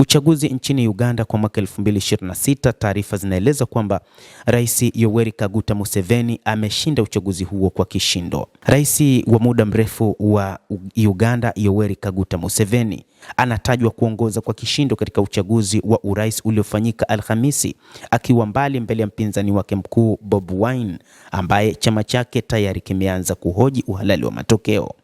Uchaguzi nchini Uganda kwa mwaka 2026, taarifa zinaeleza kwamba Rais Yoweri Kaguta Museveni ameshinda uchaguzi huo kwa kishindo. Rais wa muda mrefu wa Uganda Yoweri Kaguta Museveni anatajwa kuongoza kwa kishindo katika uchaguzi wa urais uliofanyika Alhamisi, akiwa mbele ya mpinzani wake mkuu Bobi Wine ambaye chama chake tayari kimeanza kuhoji uhalali wa matokeo.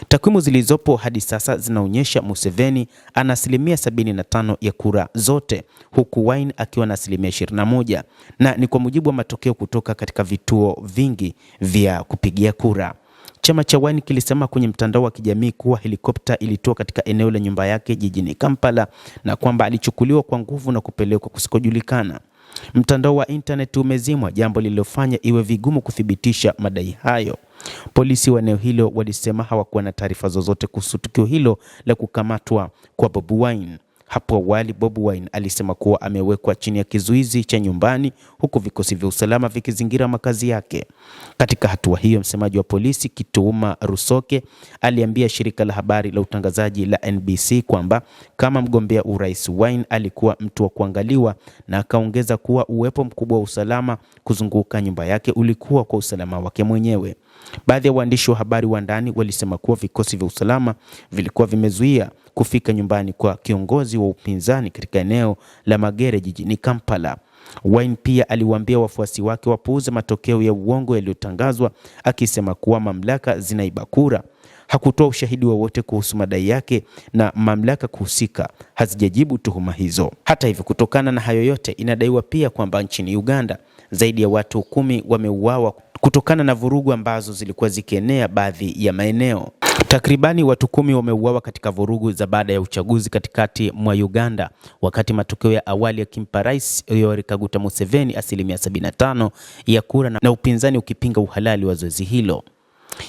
Takwimu zilizopo hadi sasa zinaonyesha Museveni ana asilimia 75 ya kura zote, huku Wine akiwa na asilimia 21, na ni kwa mujibu wa matokeo kutoka katika vituo vingi vya kupigia kura. Chama cha Wine kilisema kwenye mtandao wa kijamii kuwa helikopta ilitoa katika eneo la nyumba yake jijini Kampala na kwamba alichukuliwa kwa nguvu na kupelekwa kusikojulikana. Mtandao wa internet umezimwa, jambo lililofanya iwe vigumu kuthibitisha madai hayo. Polisi wa eneo hilo walisema hawakuwa na taarifa zozote kuhusu tukio hilo la kukamatwa kwa Bobi Wine. Hapo awali Bobi Wine alisema kuwa amewekwa chini ya kizuizi cha nyumbani huku vikosi vya usalama vikizingira makazi yake. Katika hatua hiyo, msemaji wa polisi Kituuma Rusoke aliambia shirika la habari la utangazaji la NBC kwamba kama mgombea urais, Wine alikuwa mtu wa kuangaliwa, na akaongeza kuwa uwepo mkubwa wa usalama kuzunguka nyumba yake ulikuwa kwa usalama wake mwenyewe. Baadhi ya waandishi wa habari wa ndani walisema kuwa vikosi vya usalama vilikuwa vimezuia kufika nyumbani kwa kiongozi wa upinzani katika eneo la Magere jijini Kampala. Wine pia aliwaambia wafuasi wake wapuuze matokeo ya uongo yaliyotangazwa, akisema kuwa mamlaka zinaiba kura. Hakutoa ushahidi wowote kuhusu madai yake na mamlaka kuhusika hazijajibu tuhuma hizo. Hata hivyo, kutokana na hayo yote, inadaiwa pia kwamba nchini Uganda zaidi ya watu 10 wameuawa kutokana na vurugu ambazo zilikuwa zikienea baadhi ya maeneo. Takribani watu 10 wameuawa katika vurugu za baada ya uchaguzi katikati mwa Uganda, wakati matokeo ya awali yakimpa Rais Yoweri Kaguta Museveni asilimia 75 ya kura na upinzani ukipinga uhalali wa zoezi hilo.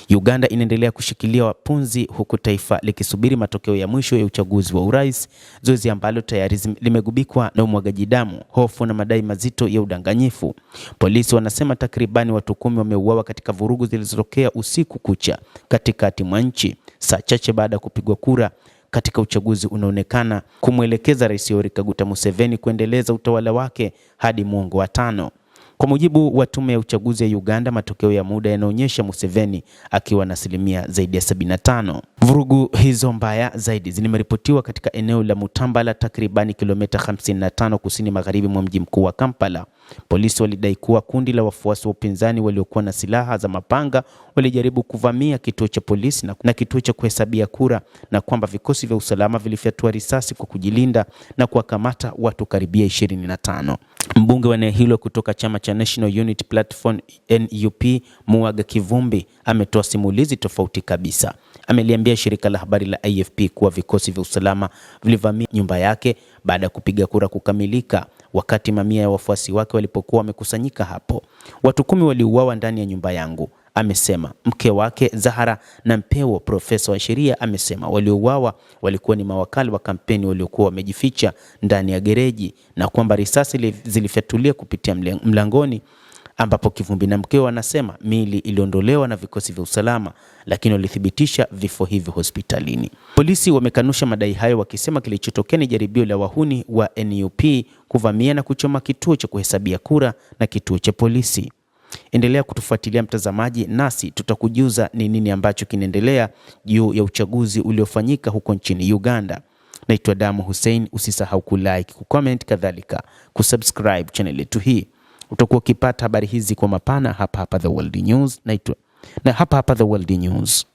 Uganda inaendelea kushikilia wapunzi huku taifa likisubiri matokeo ya mwisho ya uchaguzi wa urais, zoezi ambalo tayari limegubikwa na umwagaji damu, hofu na madai mazito ya udanganyifu. Polisi wanasema takribani watu 10 wameuawa katika vurugu zilizotokea usiku kucha katikati mwa nchi, saa chache baada ya kupigwa kura katika uchaguzi unaonekana kumwelekeza Rais Yoweri Kaguta Museveni kuendeleza utawala wake hadi muongo wa 5. Kwa mujibu wa tume ya uchaguzi ya Uganda, matokeo ya muda yanaonyesha Museveni akiwa na asilimia zaidi ya 75. Vurugu hizo mbaya zaidi zimeripotiwa katika eneo la Mutambala, takribani kilomita 55 kusini magharibi mwa mji mkuu wa Kampala. Polisi walidai kuwa kundi la wafuasi wa upinzani waliokuwa na silaha za mapanga walijaribu kuvamia kituo cha polisi na kituo cha kuhesabia kura, na kwamba vikosi vya usalama vilifyatua risasi kwa kujilinda na kuwakamata watu karibia 25. Mbunge wa eneo hilo kutoka chama cha National Unity Platform NUP, Muaga Kivumbi, ametoa simulizi tofauti kabisa. Ameliambia shirika la habari la AFP kuwa vikosi vya usalama vilivamia nyumba yake baada ya kupiga kura kukamilika, wakati mamia ya wafuasi wake walipokuwa wamekusanyika hapo. Watu 10 waliuawa ndani ya nyumba yangu, amesema. Mke wake Zahara na Mpewo, profesa wa sheria, amesema waliouawa walikuwa ni mawakala wa kampeni waliokuwa wamejificha ndani ya gereji, na kwamba risasi zilifyatuliwa kupitia mlangoni, ambapo Kivumbi na Mkewo anasema miili iliondolewa na vikosi vya usalama, lakini walithibitisha vifo hivyo hospitalini. Polisi wamekanusha madai hayo, wakisema kilichotokea ni jaribio la wahuni wa NUP kuvamia na kuchoma kituo cha kuhesabia kura na kituo cha polisi. Endelea kutufuatilia mtazamaji, nasi tutakujuza ni nini ambacho kinaendelea juu ya uchaguzi uliofanyika huko nchini Uganda. Naitwa Damu Hussein, usisahau kulike, kucomment, kadhalika kusubscribe channel yetu hii. Utakuwa ukipata habari hizi kwa mapana hapa The World News. Na hapa The World News.